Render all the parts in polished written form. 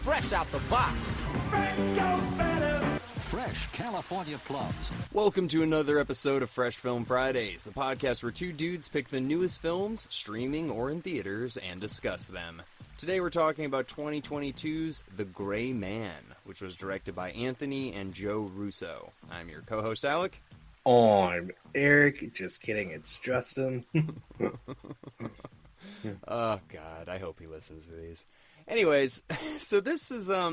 fresh out the box. Fresh California plums. Welcome to another episode of Fresh Film Fridays, the podcast where two dudes pick the newest films, streaming or in theaters, and discuss them. Today we're talking about 2022's The Gray Man, which was directed by Anthony and Joe Russo. I'm your co-host, Alec. Oh, I'm Eric. Just kidding, it's Justin. Oh, God, I hope he listens to these. Anyways, so this is a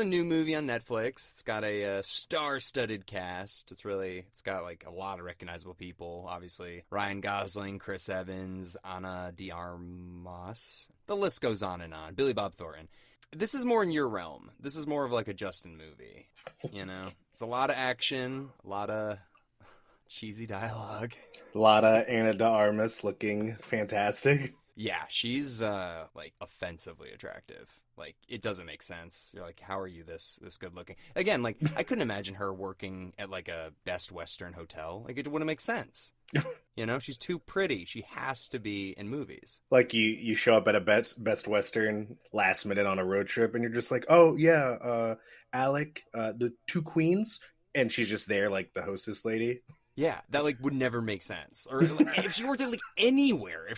new movie on Netflix. It's got a star-studded cast. It's got like a lot of recognizable people. Obviously, Ryan Gosling, Chris Evans, Ana De Armas. The list goes on and on. Billy Bob Thornton. This is more in your realm. This is more of like a Justin movie. You know, it's a lot of action, a lot of cheesy dialogue. A lot of Ana De Armas looking fantastic. Yeah, she's like offensively attractive. Like, it doesn't make sense. You're like, how are you this good looking? Again, like, I couldn't imagine her working at like a Best Western hotel. Like, it wouldn't make sense. You know, she's too pretty. She has to be in movies. Like you show up at a Best Western last minute on a road trip and you're just like, oh yeah, Alec, the two queens, and she's just there like the hostess lady. Yeah, that like would never make sense. Or like, if she worked at like anywhere,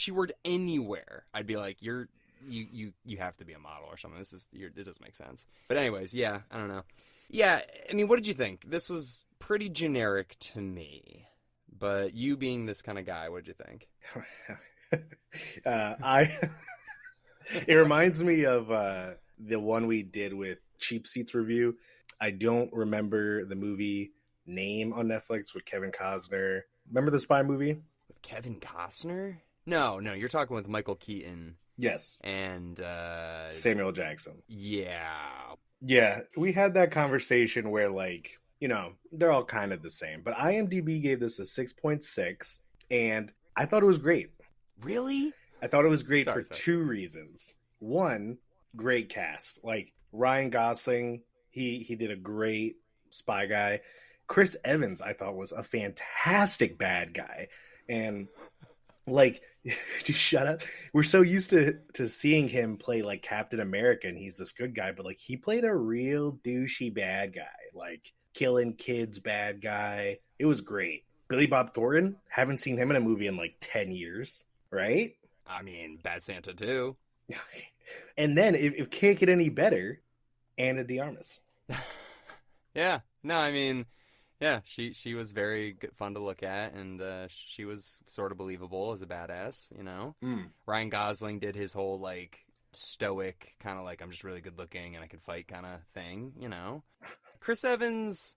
I'd be like, you have to be a model or something. It doesn't make sense. But anyways, yeah, I don't know. Yeah, I mean, what did you think? This was pretty generic to me. But you being this kind of guy, what did you think? It reminds me of the one we did with Cheap Seats review. I don't remember the movie name on Netflix with Kevin Costner. Remember the spy movie? With Kevin Costner? No, you're talking with Michael Keaton. Yes. And Samuel Jackson. Yeah, we had that conversation where, like, you know, they're all kind of the same, but IMDb gave this a 6.6 and I thought it was great. Really? I thought it was great Sorry. two reasons. One, great cast. Like, Ryan Gosling, he did a great spy guy. Chris Evans, I thought, was a fantastic bad guy. And, like, just shut up. We're so used to seeing him play, like, Captain America, and he's this good guy, but, like, he played a real douchey bad guy. Like, killing kids bad guy. It was great. Billy Bob Thornton, haven't seen him in a movie in, like, 10 years, right? I mean, Bad Santa too. And then, if it can't get any better, Ana De Armas. Yeah. No, I mean... Yeah, she was very fun to look at, and she was sort of believable as a badass, you know? Ryan Gosling did his whole, like, stoic, kind of like, I'm just really good looking and I can fight kind of thing, you know? Chris Evans...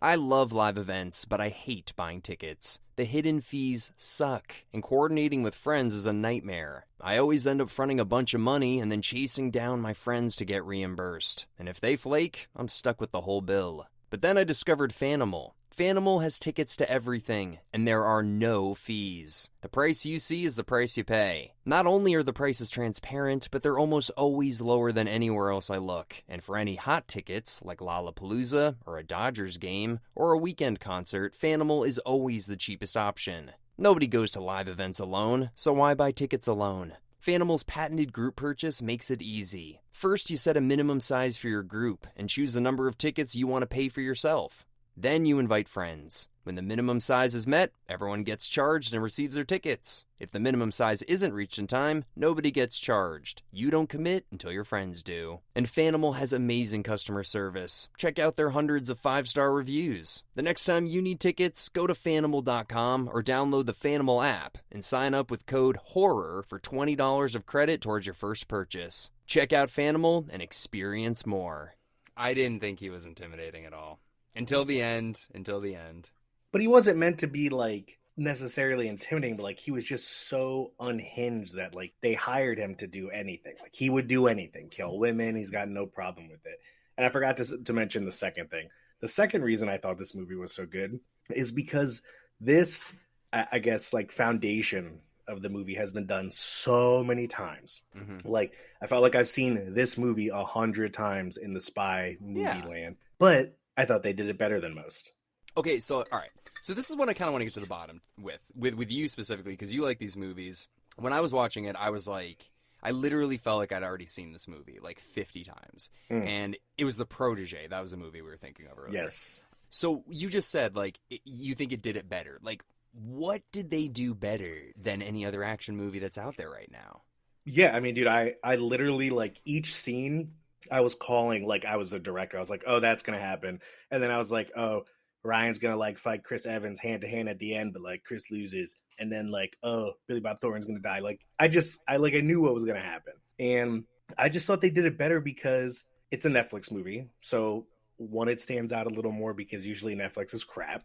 I love live events, but I hate buying tickets. The hidden fees suck, and coordinating with friends is a nightmare. I always end up fronting a bunch of money and then chasing down my friends to get reimbursed. And if they flake, I'm stuck with the whole bill. But then I discovered Fanimal. Fanimal has tickets to everything, and there are no fees. The price you see is the price you pay. Not only are the prices transparent, but they're almost always lower than anywhere else I look. And for any hot tickets, like Lollapalooza, or a Dodgers game, or a weekend concert, Fanimal is always the cheapest option. Nobody goes to live events alone, so why buy tickets alone? Fanimal's patented group purchase makes it easy. First, you set a minimum size for your group and choose the number of tickets you want to pay for yourself. Then you invite friends. When the minimum size is met, everyone gets charged and receives their tickets. If the minimum size isn't reached in time, nobody gets charged. You don't commit until your friends do. And Fanimal has amazing customer service. Check out their hundreds of 5-star reviews. The next time you need tickets, go to Fanimal.com or download the Fanimal app and sign up with code HORROR for $20 of credit towards your first purchase. Check out Fanimal and experience more. I didn't think he was intimidating at all. Until the end. But he wasn't meant to be, like, necessarily intimidating, but, like, he was just so unhinged that, like, they hired him to do anything. Like, he would do anything. Kill women. He's got no problem with it. And I forgot to mention the second thing. The second reason I thought this movie was so good is because this, I guess, like, foundation of the movie has been done so many times. Mm-hmm. Like, I felt like I've seen this movie 100 times in the spy movie land. But I thought they did it better than most. Okay, so, all right. So this is what I kind of want to get to the bottom with you specifically, because you like these movies. When I was watching it, I was like, I literally felt like I'd already seen this movie like 50 times. And it was The Protege. That was the movie we were thinking of earlier. Yes. So you just said, like, you think it did it better. Like, what did they do better than any other action movie that's out there right now? Yeah, I mean, dude, I literally, like, each scene I was calling, like, I was the director. I was like, oh, that's going to happen. And then I was like, oh, Ryan's going to, like, fight Chris Evans hand-to-hand at the end, but, like, Chris loses. And then, like, oh, Billy Bob Thornton's going to die. Like, I knew what was going to happen. And I just thought they did it better because it's a Netflix movie. So, one, it stands out a little more because usually Netflix is crap.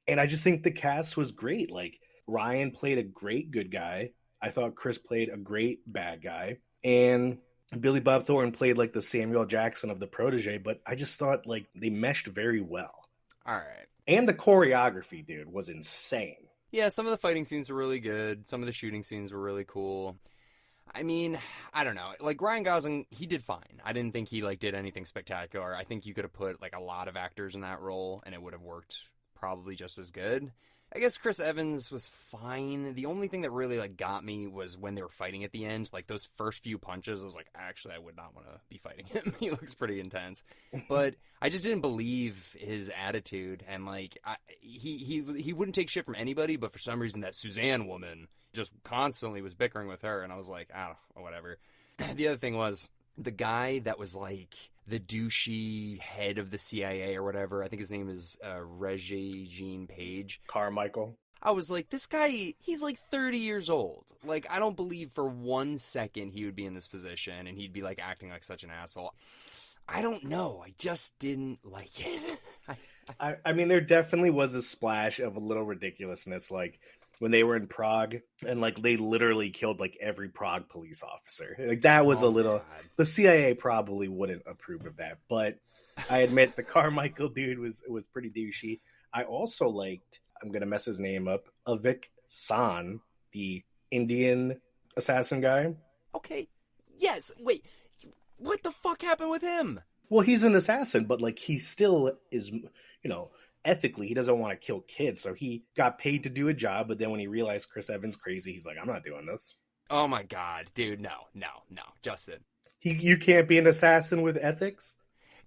And I just think the cast was great. Like, Ryan played a great good guy. I thought Chris played a great bad guy. And Billy Bob Thornton played like the Samuel Jackson of The Protege, but I just thought like they meshed very well. All right. And the choreography, dude, was insane. Yeah, some of the fighting scenes were really good. Some of the shooting scenes were really cool. I mean, I don't know. Like, Ryan Gosling, he did fine. I didn't think he, like, did anything spectacular. I think you could have put, like, a lot of actors in that role, and it would have worked probably just as good. I guess Chris Evans was fine. The only thing that really, like, got me was when they were fighting at the end. Like, those first few punches, I was like, actually, I would not want to be fighting him. He looks pretty intense. But I just didn't believe his attitude. And, like, he wouldn't take shit from anybody, but for some reason that Suzanne woman just constantly was bickering with her. And I was like, oh, whatever. The other thing was the guy that was, like, the douchey head of the CIA or whatever. I think his name is Regé-Jean Page. Carmichael. I was like, this guy, he's like 30 years old. Like, I don't believe for 1 second he would be in this position and he'd be, like, acting like such an asshole. I don't know. I just didn't like it. I mean, there definitely was a splash of a little ridiculousness, like when they were in Prague and like they literally killed like every Prague police officer. Like that was a little. God. The CIA probably wouldn't approve of that, but I admit the Carmichael dude was pretty douchey. I also liked. I'm gonna mess his name up. Avik San, the Indian assassin guy. Okay. Yes. Wait. What the fuck happened with him? Well, he's an assassin, but like he still is, ethically, he doesn't want to kill kids. So he got paid to do a job, but then when he realized Chris Evans crazy, he's like, I'm not doing this. Oh my God, dude, no, Justin. You can't be an assassin with ethics?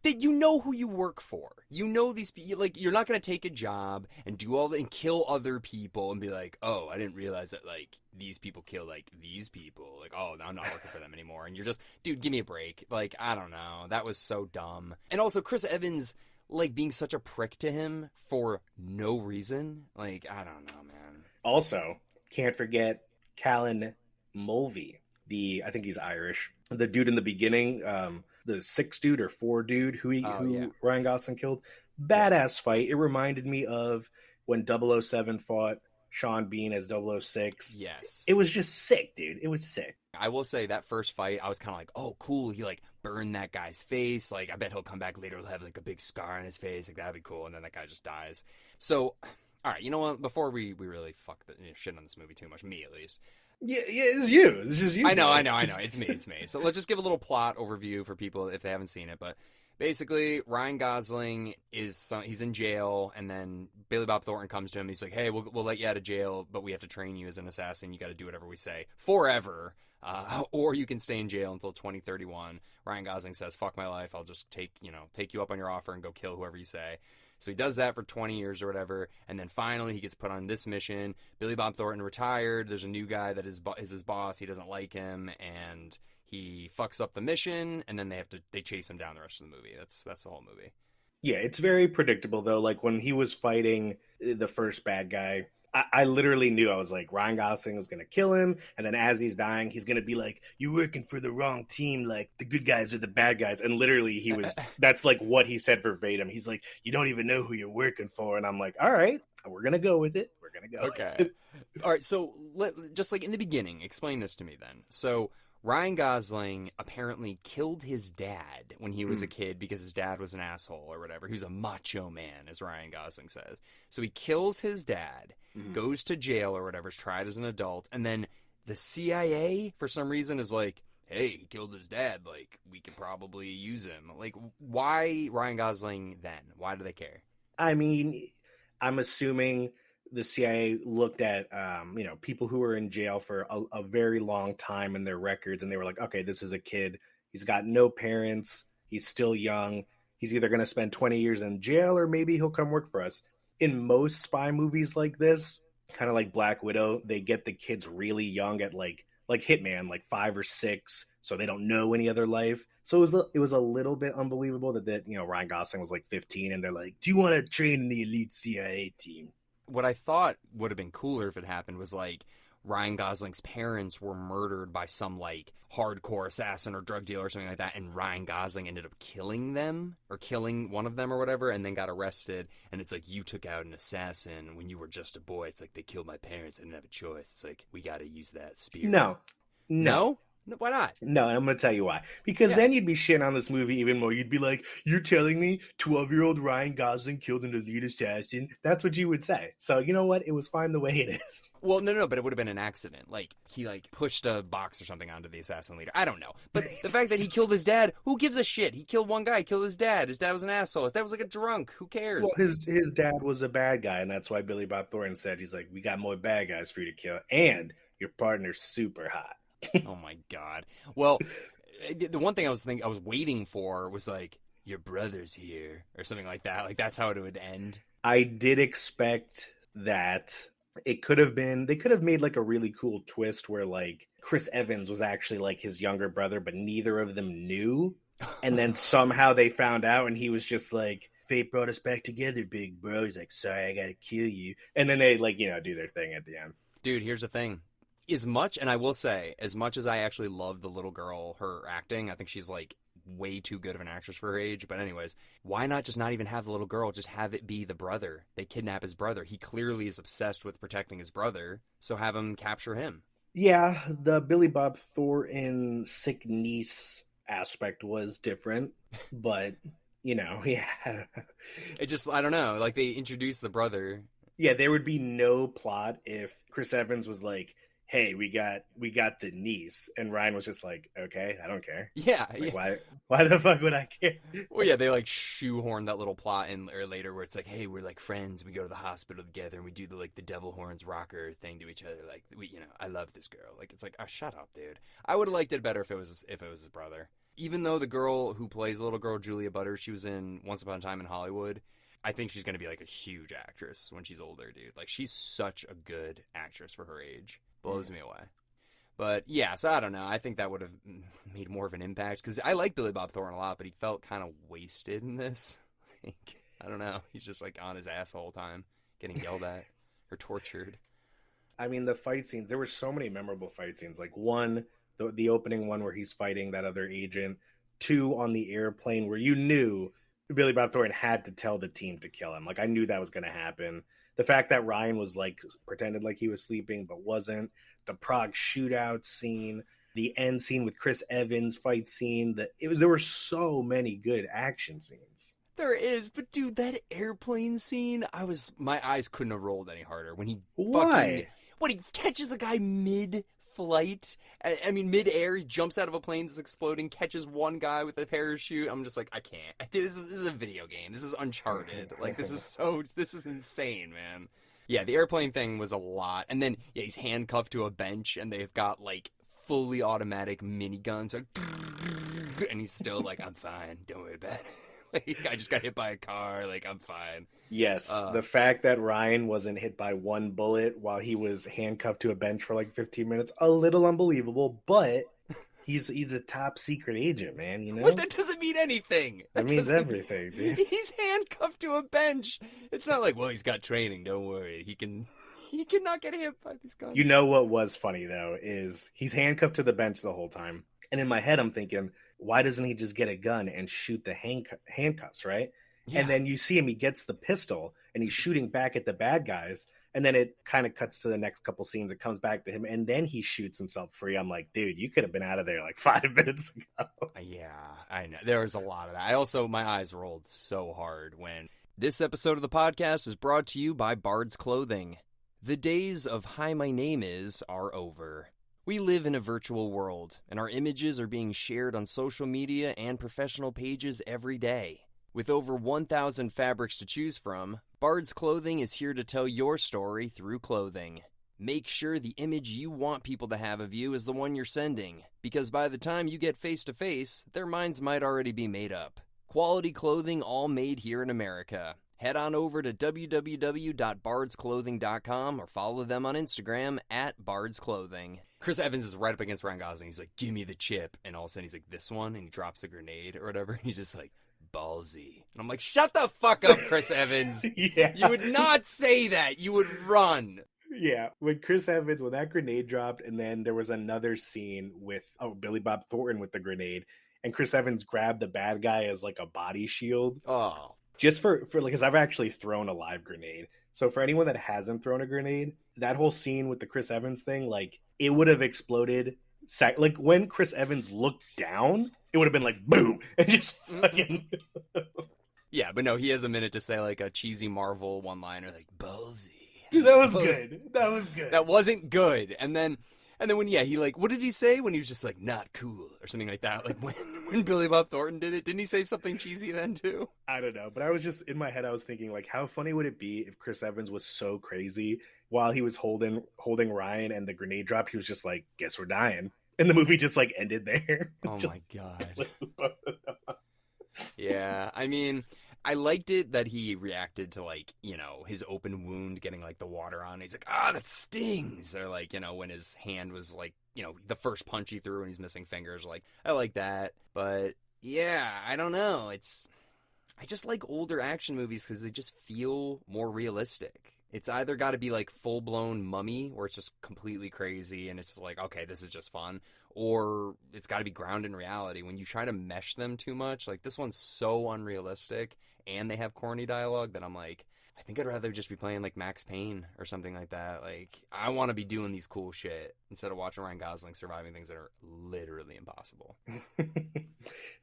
That you know who you work for. You know these people. Like, you're not going to take a job and do all and kill other people and be like, oh, I didn't realize that, like, these people kill, like, these people. Like, oh, I'm not working for them anymore. And you're just, dude, give me a break. Like, I don't know. That was so dumb. And also, Chris Evans, like, being such a prick to him for no reason. Like, I don't know, man. Also, can't forget Callan Mulvey. I think he's Irish. The dude in the beginning, the 6 dude or 4 dude who Ryan Gosling killed. Badass fight. It reminded me of when 007 fought Sean Bean as 006. Yes. It was just sick, dude. It was sick. I will say that first fight, I was kind of like, oh, cool. He, like, burned that guy's face. Like, I bet he'll come back later. He'll have, like, a big scar on his face. Like, that'd be cool. And then that guy just dies. So, all right, you know what? Before we really fuck the shit on this movie too much, me at least. Yeah, it's you. It's just you. I know. It's me. So let's just give a little plot overview for people if they haven't seen it. But basically, Ryan Gosling he's in jail, and then Billy Bob Thornton comes to him. He's like, hey, we'll let you out of jail, but we have to train you as an assassin. You got to do whatever we say forever, or you can stay in jail until 2031. Ryan Gosling says, fuck my life. I'll just take you up on your offer and go kill whoever you say. So he does that for 20 years or whatever, and then finally he gets put on this mission. Billy Bob Thornton retired. There's a new guy that is his boss. He doesn't like him, and he fucks up the mission, and then they chase him down the rest of the movie. That's the whole movie. Yeah, it's very predictable, though. Like, when he was fighting the first bad guy, I literally knew. I was like, Ryan Gosling was going to kill him, and then as he's dying, he's going to be like, you're working for the wrong team, like, the good guys are the bad guys. And literally, that's like what he said verbatim. He's like, you don't even know who you're working for. And I'm like, all right, we're going to go with it. We're going to go. Okay. All right, so just like in the beginning, explain this to me then. So Ryan Gosling apparently killed his dad when he was a kid because his dad was an asshole or whatever. He was a macho man, as Ryan Gosling says. So he kills his dad, goes to jail or whatever, is tried as an adult, and then the CIA, for some reason, is like, hey, he killed his dad. Like, we could probably use him. Like, why Ryan Gosling then? Why do they care? I mean, I'm assuming the CIA looked at, people who were in jail for a very long time in their records, and they were like, okay, this is a kid. He's got no parents. He's still young. He's either going to spend 20 years in jail or maybe he'll come work for us. In most spy movies like this, kind of like Black Widow, they get the kids really young at like Hitman, like 5 or 6, so they don't know any other life. So it was a little bit unbelievable that Ryan Gosling was like 15, and they're like, "Do you want to train in the elite CIA team?" What I thought would have been cooler if it happened was like Ryan Gosling's parents were murdered by some like hardcore assassin or drug dealer or something like that, and Ryan Gosling ended up killing them or killing one of them or whatever, and then got arrested. And it's like, you took out an assassin when you were just a boy. It's like, they killed my parents. I didn't have a choice. It's like, we got to use that spirit. No. Why not? No, and I'm going to tell you why. Because then you'd be shitting on this movie even more. You'd be like, you're telling me 12-year-old Ryan Gosling killed an elite assassin? That's what you would say. So, you know what? It was fine the way it is. Well, no, but it would have been an accident. Like, he, pushed a box or something onto the assassin leader. I don't know. But the fact that he killed his dad, who gives a shit? He killed one guy, killed his dad. His dad was an asshole. His dad was, like, a drunk. Who cares? Well, his dad was a bad guy, and that's why Billy Bob Thornton said, he's like, we got more bad guys for you to kill, and your partner's super hot. Oh my God. Well, the one thing I was waiting for was like, your brother's here or something like that. Like, that's how it would end. I did expect that they could have made like a really cool twist where like Chris Evans was actually like his younger brother, but neither of them knew. And then somehow they found out, and he was just like, fate brought us back together, big bro. He's like, sorry, I gotta kill you. And then they do their thing at the end. Dude, here's the thing. And I will say, as much as I actually love the little girl, her acting, I think she's like way too good of an actress for her age. But anyways, why not just not even have the little girl? Just have it be the brother. They kidnap his brother. He clearly is obsessed with protecting his brother, so have him capture him. Yeah, the Billy Bob Thornton sick niece aspect was different, but yeah. It just, I don't know. Like, they introduced the brother. Yeah, there would be no plot if Chris Evans was like, hey, we got the niece, and Ryan was just like, okay, I don't care. Yeah, Why the fuck would I care? Well, yeah, they like shoehorn that little plot in or later where it's like, hey, we're like friends, we go to the hospital together, and we do the devil horns rocker thing to each other. Like, I love this girl. Like, it's like, oh, shut up, dude. I would have liked it better if it was his brother. Even though the girl who plays the little girl, Julia Butters, she was in Once Upon a Time in Hollywood. I think she's gonna be like a huge actress when she's older, dude. Like, she's such a good actress for her age. Blows me away. But yeah, so I don't know. I think that would have made more of an impact, because I like Billy Bob Thornton a lot, but he felt kind of wasted in this. Like, I don't know. He's just like on his ass the whole time, getting yelled at or tortured. I mean, the fight scenes, there were so many memorable fight scenes. Like, one, the opening one where he's fighting that other agent. 2, on the airplane where you knew Billy Bob Thornton had to tell the team to kill him. Like, I knew that was going to happen. The fact that Ryan was like pretended like he was sleeping but wasn't. The Prague shootout scene, the end scene with Chris Evans fight scene. There were so many good action scenes. There is, but dude, that airplane scene, my eyes couldn't have rolled any harder when he when he catches a guy mid-flight. I mean, mid-air, he jumps out of a plane that's exploding, catches one guy with a parachute. I'm just like, I can't. This is a video game. This is Uncharted. Like, this is insane, man. Yeah, the airplane thing was a lot. And then, yeah, he's handcuffed to a bench, and they've got, like, fully automatic miniguns. Like, and he's still like, I'm fine. Don't worry about it. Like, I just got hit by a car. Like, I'm fine. Yes, the fact that Ryan wasn't hit by one bullet while he was handcuffed to a bench for like 15 minutes, a little unbelievable, but he's a top secret agent, man, you know? What? That doesn't mean anything. That means everything, dude. He's handcuffed to a bench. It's not like, well, he's got training. Don't worry. He cannot get hit by these guns. You know what was funny, though, is he's handcuffed to the bench the whole time. And in my head, I'm thinking, why doesn't he just get a gun and shoot the handcuffs, right? Yeah. And then you see him, he gets the pistol, and he's shooting back at the bad guys. And then it kind of cuts to the next couple scenes. It comes back to him, and then he shoots himself free. I'm like, dude, you could have been out of there like 5 minutes ago. Yeah, I know. There was a lot of that. My eyes rolled so hard when... This episode of the podcast is brought to you by Bard's Clothing. The days of Hi, My Name Is are over. We live in a virtual world, and our images are being shared on social media and professional pages every day. With over 1,000 fabrics to choose from, Bard's Clothing is here to tell your story through clothing. Make sure the image you want people to have of you is the one you're sending, because by the time you get face-to-face, their minds might already be made up. Quality clothing all made here in America. Head on over to www.bardsclothing.com or follow them on Instagram @bardsclothing. Chris Evans is right up against Ryan Gosling. He's like, give me the chip. And all of a sudden he's like, this one? And he drops the grenade or whatever. And he's just like, ballsy. And I'm like, shut the fuck up, Chris Evans. Yeah. You would not say that. You would run. Yeah, when Chris Evans, when that grenade dropped, and then there was another scene with Billy Bob Thornton with the grenade, and Chris Evans grabbed the bad guy as like a body shield. Oh, just for like, because I've actually thrown a live grenade. So for anyone that hasn't thrown a grenade, that whole scene with the Chris Evans thing, like it would have exploded. Like when Chris Evans looked down, it would have been like boom, and just fucking. Yeah, but no, he has a minute to say like a cheesy Marvel one-liner, like ballsy. Dude, that was good. That was good. That wasn't good. And then when he like, what did he say when he was just like not cool or something like that? Like when Billy Bob Thornton did it, didn't he say something cheesy then too? I don't know, but I was just in my head. I was thinking like, how funny would it be if Chris Evans was so crazy while he was holding Ryan and the grenade dropped? He was just like, "Guess we're dying," and the movie just like ended there. Oh my god. Yeah, I mean, I liked it that he reacted to, like, you know, his open wound getting, like, the water on. He's like, that stings. Or, like, you know, when his hand was, like, you know, the first punch he threw and he's missing fingers. Like, I like that. But, yeah, I don't know. I just like older action movies because they just feel more realistic. It's either got to be, like, full-blown Mummy, where it's just completely crazy and it's just like, okay, this is just fun. Or it's got to be grounded in reality. When you try to mesh them too much, like, this one's so unrealistic and they have corny dialogue that I'm like, I think I'd rather just be playing like Max Payne or something like that. Like, I want to be doing these cool shit instead of watching Ryan Gosling surviving things that are literally impossible.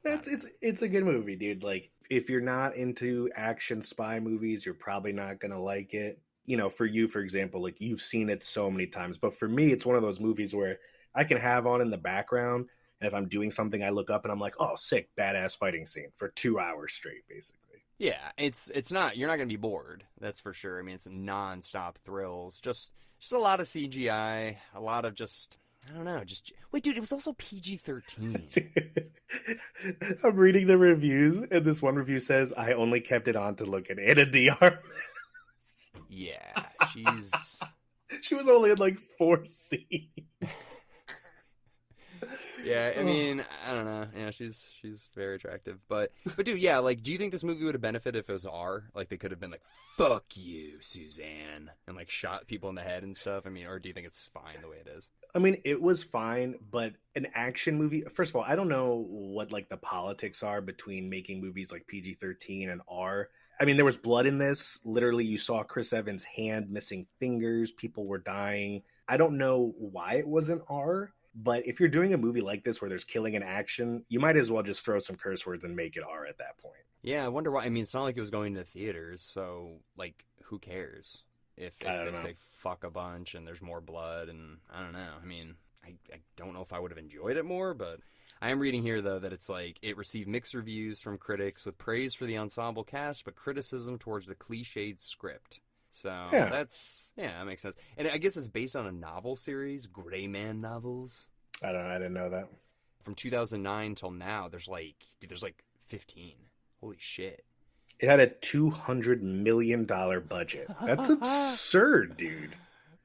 It's a good movie, dude. Like, if you're not into action spy movies, you're probably not gonna like it. You know, for you, for example, like you've seen it so many times, but for me, it's one of those movies where I can have on in the background, and if I'm doing something, I look up and I'm like, oh, sick, badass fighting scene for 2 hours straight, basically. Yeah, it's not, you're not going to be bored, that's for sure. I mean, it's nonstop thrills, just a lot of CGI, a lot of just, I don't know, just, wait, dude, it was also PG-13. I'm reading the reviews, and this one review says, I only kept it on to look at Ana De Armas. Yeah, she was only in like 4 scenes. Yeah, I mean, I don't know. Yeah, she's very attractive. But dude, yeah, like, do you think this movie would have benefited if it was R? Like, they could have been like, fuck you, Suzanne, and like shot people in the head and stuff? I mean, or do you think it's fine the way it is? I mean, it was fine, but an action movie, first of all, I don't know what like the politics are between making movies like PG-13 and R. I mean, there was blood in this. Literally, you saw Chris Evans' hand missing fingers. People were dying. I don't know why it wasn't R. But if you're doing a movie like this where there's killing and action, you might as well just throw some curse words and make it R at that point. Yeah, I wonder why. I mean, it's not like it was going to theaters, so, like, who cares if they say fuck a bunch and there's more blood, and I don't know. I mean, I don't know if I would have enjoyed it more, but I am reading here, though, that it's like it received mixed reviews from critics with praise for the ensemble cast, but criticism towards the cliched script. So that makes sense. And I guess it's based on a novel series, Gray Man novels. I didn't know that. From 2009 till now, there's like 15. Holy shit. It had a $200 million budget. That's absurd, dude.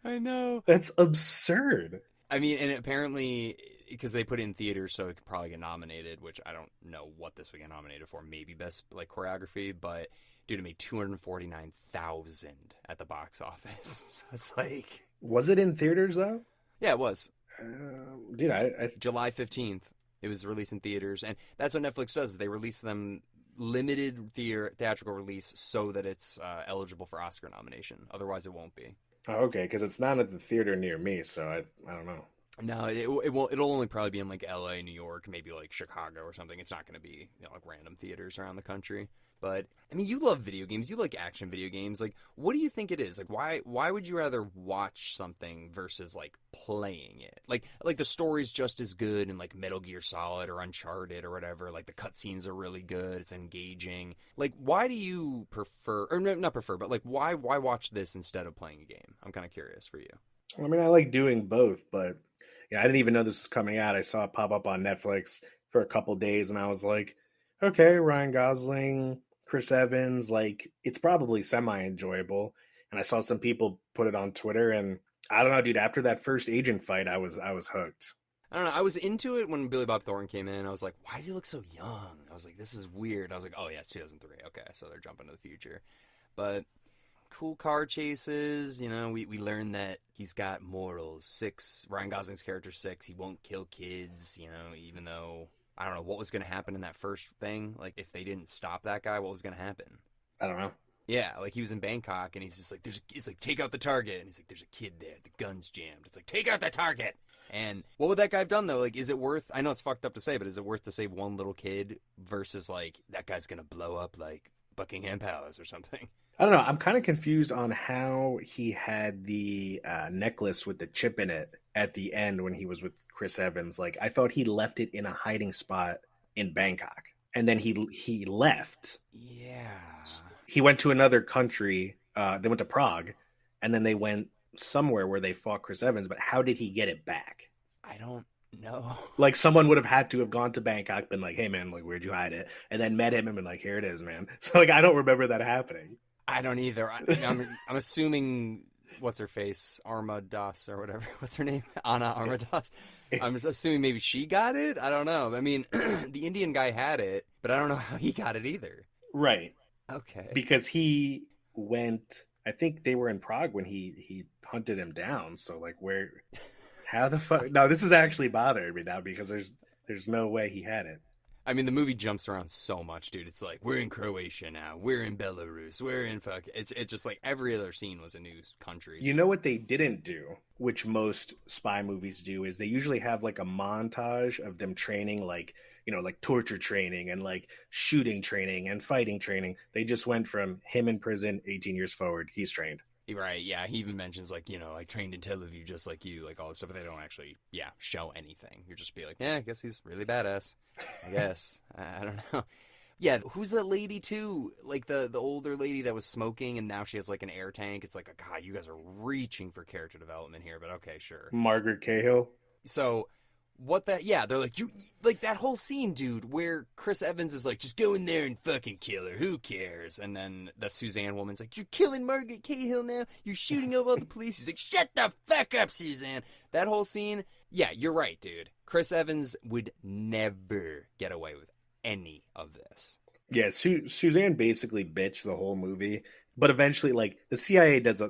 I know. That's absurd. I mean, and apparently, because they put it in theaters, so it could probably get nominated, which I don't know what this would get nominated for. Maybe best like choreography, but dude, it made $249,000 at the box office. So it's like, was it in theaters though? Yeah, it was. Dude, I July 15th, it was released in theaters, and that's what Netflix does. They release them limited theatrical release so that it's eligible for Oscar nomination. Otherwise, it won't be. Oh, okay, because it's not at the theater near me, so I don't know. No, it won't. It'll only probably be in like L.A., New York, maybe like Chicago or something. It's not going to be like random theaters around the country. But I mean, you love video games. You like action video games. Like, what do you think it is? Like, why would you rather watch something versus like playing it? Like the story's just as good in like Metal Gear Solid or Uncharted or whatever. Like the cutscenes are really good. It's engaging. Like, why do you prefer, or not prefer, but like why watch this instead of playing a game? I'm kind of curious for you. I mean, I like doing both, but yeah, I didn't even know this was coming out. I saw it pop up on Netflix for a couple days, and I was like, okay, Ryan Gosling, Chris Evans, like it's probably semi-enjoyable. And I saw some people put it on Twitter, and I don't know, dude. After that first agent fight, I was hooked. I don't know. I was into it when Billy Bob Thornton came in. I was like, why does he look so young? I was like, this is weird. I was like, oh yeah, it's 2003. Okay, so they're jumping to the future. But cool car chases. We learned that he's got morals. Ryan Gosling's character 6, he won't kill kids, even though I don't know what was going to happen in that first thing. Like, if they didn't stop that guy, what was going to happen? I don't know. Yeah, like he was in Bangkok and he's just like, it's like, take out the target. And he's like, there's a kid there. The gun's jammed. It's like, take out the target. And what would that guy have done, though? Like, is it worth, I know it's fucked up to say, but is it worth to save one little kid versus, like, that guy's going to blow up, like, Buckingham Palace or something? I don't know. I'm kind of confused on how he had the necklace with the chip in it at the end when he was with Chris Evans. Like, I thought he left it in a hiding spot in Bangkok, and then he left. Yeah. He went to another country. They went to Prague, and then they went somewhere where they fought Chris Evans. But how did he get it back? I don't know. Like, someone would have had to have gone to Bangkok, been like, "Hey, man, like, where'd you hide it?" And then met him and been like, "Here it is, man." So, like, I don't remember that happening. I don't either. I'm assuming, what's her face? Armadas or whatever. What's her name? Ana Armadas. I'm just assuming maybe she got it. I don't know. I mean, the Indian guy had it, but I don't know how he got it either. Right. Okay. Because he went, I think they were in Prague when he hunted him down. So, like, how the fuck? No, this is actually bothering me now because there's no way he had it. I mean, the movie jumps around so much, dude. It's like, we're in Croatia now. We're in Belarus. We're in It's just like every other scene was a new country. You know what they didn't do, which most spy movies do, is they usually have like a montage of them training, like, like torture training and like shooting training and fighting training. They just went from him in prison 18 years forward. He's trained. Right, yeah. He even mentions, like, I trained in Tel Aviv just like you, like all this stuff, but they don't actually, show anything. You're just be like, I guess he's really badass. I guess. I don't know. Yeah, who's that lady, too? Like, the older lady that was smoking, and now she has, like, an air tank. It's like, God, you guys are reaching for character development here, but okay, sure. Margaret Cahill. So, they're like, you, like, that whole scene, dude, where Chris Evans is like, just go in there and fucking kill her, who cares? And then the Suzanne woman's like, you're killing Margaret Cahill now, you're shooting up all the police. He's like, shut the fuck up, Suzanne. That whole scene, yeah, you're right, dude. Chris Evans would never get away with any of this. Yeah, Suzanne basically bitched the whole movie. But eventually, like, the CIA does,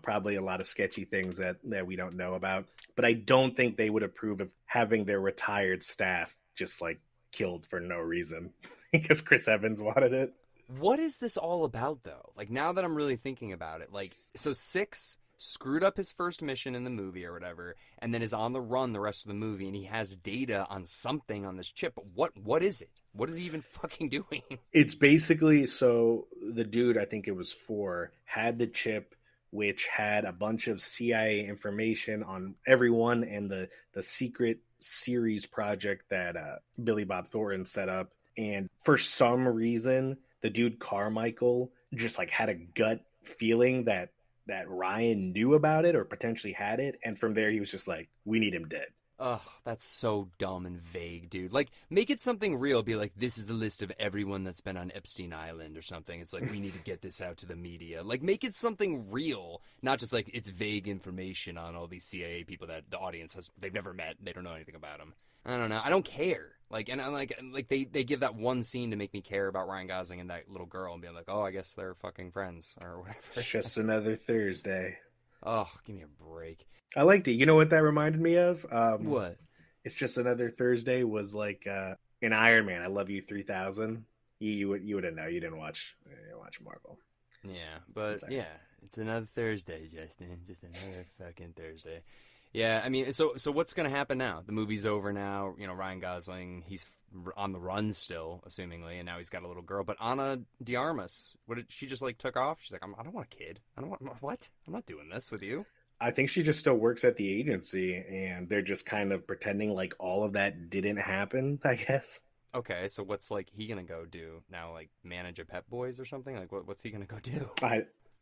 probably a lot of sketchy things that we don't know about. But I don't think they would approve of having their retired staff just, like, killed for no reason because Chris Evans wanted it. What is this all about, though? Like, now that I'm really thinking about it, like, so 6 screwed up his first mission in the movie or whatever, and then is on the run the rest of the movie, and he has data on something on this chip. But what is it? What is he even fucking doing? It's basically, so the dude, I think it was 4, had the chip, which had a bunch of CIA information on everyone and the secret series project that Billy Bob Thornton set up. And for some reason, the dude Carmichael just like had a gut feeling that Ryan knew about it or potentially had it. And from there, he was just like, we need him dead. Ugh, that's so dumb and vague, dude. Like, make it something real. Be like, this is the list of everyone that's been on Epstein Island or something. It's like, we need to get this out to the media. Like, make it something real, not just like it's vague information on all these CIA people that the audience they've never met. They don't know anything about them. I don't know. I don't care. Like, and I'm like they give that one scene to make me care about Ryan Gosling and that little girl and be like, oh, I guess they're fucking friends or whatever. It's just another Thursday. Oh, give me a break. I liked it. You know what that reminded me of? What? It's just another Thursday was like in Iron Man, I Love You 3000. You wouldn't know. You didn't watch Marvel. Yeah, but yeah, it's another Thursday, Justin. Just another fucking Thursday. Yeah, I mean, so what's going to happen now? The movie's over now. You know, Ryan Gosling, he's on the run still, assumingly, and now he's got a little girl. But Ana De Armas, what did she just like took off? She's like, I don't want a kid. I don't want what? I'm not doing this with you. I think she just still works at the agency, and they're just kind of pretending like all of that didn't happen, I guess. Okay, so what's like he gonna go do now? Like manage a Pep Boys or something? Like what's he gonna go do?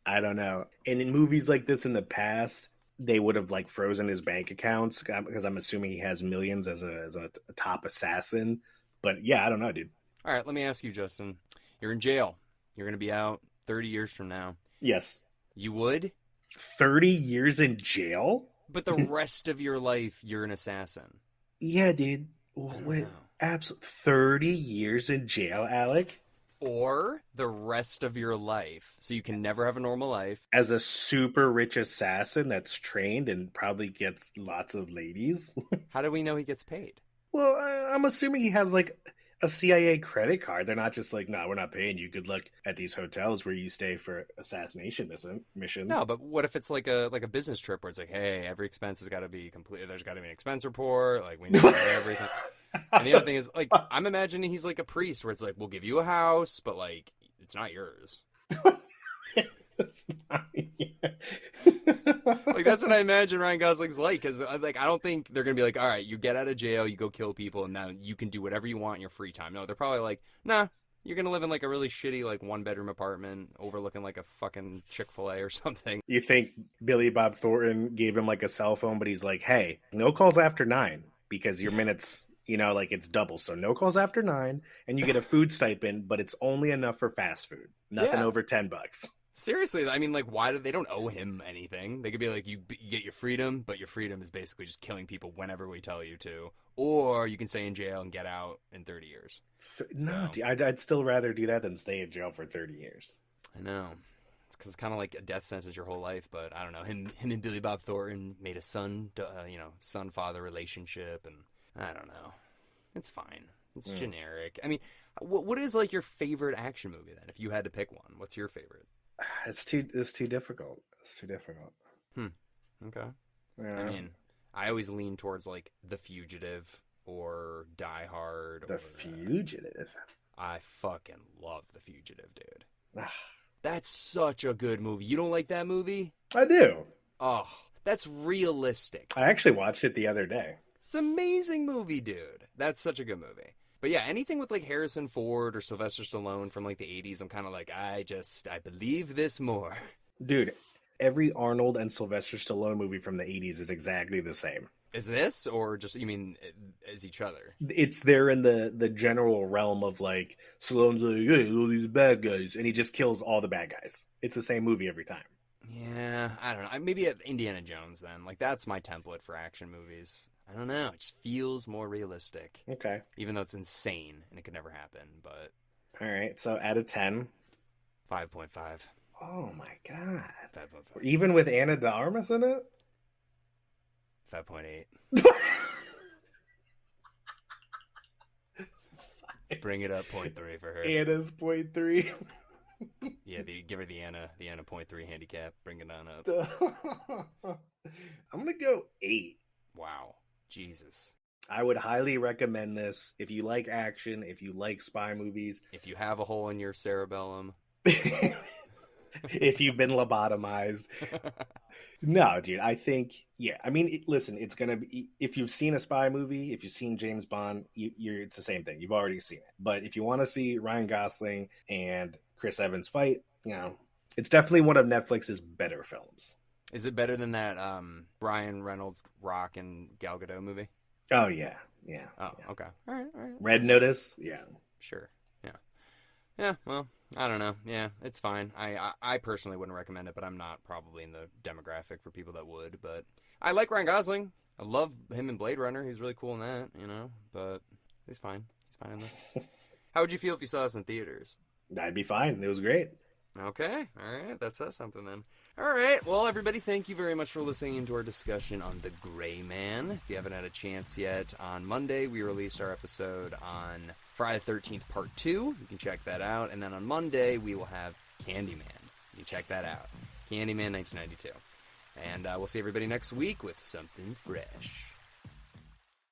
I don't know. And in movies like this in the past, they would have like frozen his bank accounts because I'm assuming he has millions as a top assassin. But yeah, I don't know, dude. All right, let me ask you, Justin. You're in jail. You're gonna be out 30 years from now. Yes. You would? 30 years in jail? But the rest of your life, you're an assassin. Yeah, dude. What? 30 years in jail, Alec? Or the rest of your life. So you can never have a normal life. As a super rich assassin that's trained and probably gets lots of ladies. How do we know he gets paid? Well, I'm assuming he has like a CIA credit card. They're not just like, no, we're not paying you. Good luck at these hotels where you stay for assassination missions. No, but what if it's like a business trip where it's like, hey, every expense has got to be complete. There's got to be an expense report. Like we know everything. And the other thing is, like, I'm imagining he's like a priest where it's like, we'll give you a house, but like, it's not yours. It's not Like that's what I imagine Ryan Gosling's like, because like I don't think they're gonna be like, all right, you get out of jail, you go kill people, and now you can do whatever you want in your free time. No, they're probably like, nah, you're gonna live in like a really shitty like 1-bedroom apartment overlooking like a fucking Chick-fil-A or something. You think Billy Bob Thornton gave him like a cell phone, but he's like, hey, no calls after 9 because your minutes, you know, like it's double. So no calls after 9, and you get a food stipend, but it's only enough for fast food. Nothing over $10. Seriously, I mean, like, why do they don't owe him anything? They could be like, you get your freedom, but your freedom is basically just killing people whenever we tell you to, or you can stay in jail and get out in 30 years. No, I'd still rather do that than stay in jail for 30 years. I know. It's because it's kind of like a death sentence your whole life, but I don't know. Him and Billy Bob Thornton made a son-father relationship, and I don't know. It's fine. It's generic. I mean, what is like your favorite action movie then? If you had to pick one, what's your favorite? It's too difficult. It's too difficult. Okay. Yeah. I mean, I always lean towards like The Fugitive or Die Hard. The Fugitive. I fucking love The Fugitive, dude. That's such a good movie. You don't like that movie? I do. Oh, that's realistic. I actually watched it the other day. It's an amazing movie, dude. That's such a good movie. But yeah, anything with like Harrison Ford or Sylvester Stallone from like the 80s, I'm kind of like, I believe this more. Dude, every Arnold and Sylvester Stallone movie from the 80s is exactly the same. Is this, or just, you mean, as each other? It's there in the general realm of like, Stallone's like, hey, all these bad guys, and he just kills all the bad guys. It's the same movie every time. Yeah, I don't know. Maybe Indiana Jones then. Like, that's my template for action movies. I don't know. It just feels more realistic. Okay. Even though it's insane and it could never happen, but... All right, so out of 10? 5.5. Oh, my God. 5.5. Even with Ana De Armas in it? 5.8. Bring it up 0.3 for her. Anna's 0.3. Yeah, give her the Anna 0.3 handicap. Bring it on up. I'm going to go 8. Wow. Jesus. I would highly recommend this if you like action, if you like spy movies. If you have a hole in your cerebellum. If you've been lobotomized. No, dude, I think, yeah. I mean, listen, it's going to be, if you've seen a spy movie, if you've seen James Bond, it's the same thing. You've already seen it. But if you want to see Ryan Gosling and Chris Evans fight, you know, it's definitely one of Netflix's better films. Is it better than that Ryan Reynolds, Rock, and Gal Gadot movie? Oh, yeah. Yeah. Oh, yeah. Okay. All right. Red Notice? Yeah. Sure. Yeah. Yeah, well, I don't know. Yeah, it's fine. I personally wouldn't recommend it, but I'm not probably in the demographic for people that would. But I like Ryan Gosling. I love him in Blade Runner. He's really cool in that, you know. But he's fine. He's fine in this. How would you feel if you saw us in theaters? I'd be fine. It was great. Okay. All right. That says something then. All right. Well, everybody, thank you very much for listening to our discussion on The Gray Man. If you haven't had a chance yet, on Monday we released our episode on Friday the 13th Part 2. You can check that out. And then on Monday we will have Candyman. You can check that out. Candyman 1992. And we'll see everybody next week with something fresh.